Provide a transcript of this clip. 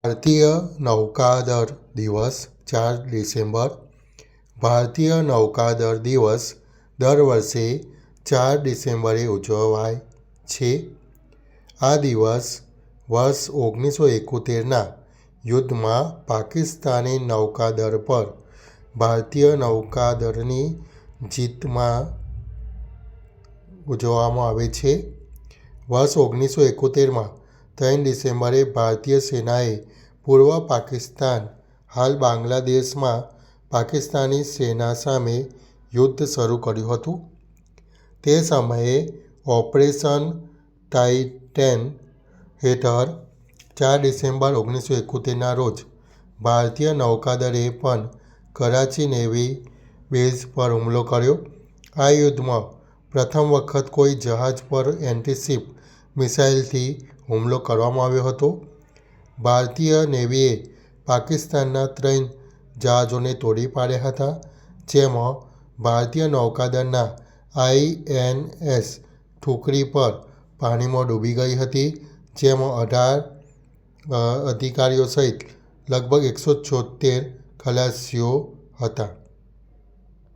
ભારતીય નૌકાદળ દિવસ 4 ડિસેમ્બર. ભારતીય નૌકાદળ દિવસ દર વર્ષે 4 ડિસેમ્બરે ઉજવાય છે. આ દિવસ વર્ષ 1971ના યુદ્ધમાં પાકિસ્તાની નૌકાદળ પર ભારતીય નૌકાદળની જીતમાં ઉજવવામાં આવે છે. વર્ષ 1971માં 3 ડિસેમ્બરે ભારતીય સેનાએ પૂર્વ પાકિસ્તાન હાલ બાંગ્લાદેશમાં પાકિસ્તાની સેના સામે યુદ્ધ શરૂ કર્યું હતું. તે સમયે ઓપરેશન ટાઇટેન હેઠળ 4 ડિસેમ્બર 1971ના રોજ ભારતીય નૌકાદળે પણ કરાચી નેવી બેઝ પર હુમલો કર્યો. આ યુદ્ધમાં પ્રથમ વખત કોઈ જહાજ પર એન્ટી-શિપ મિસાઇલથી હુમલો કરવામાં આવ્યો હતો. ભારતીય નેવીએ પાકિસ્તાનના 3 જહાજોને તોડી પાડ્યા હતા, જેમાં ભારતીય નૌકાદળના INS ઠુકરી પર પાણીમાં ડૂબી ગઈ હતી, જેમાં 18 અધિકારીઓ સહિત લગભગ 176 ખલાસીઓ હતા.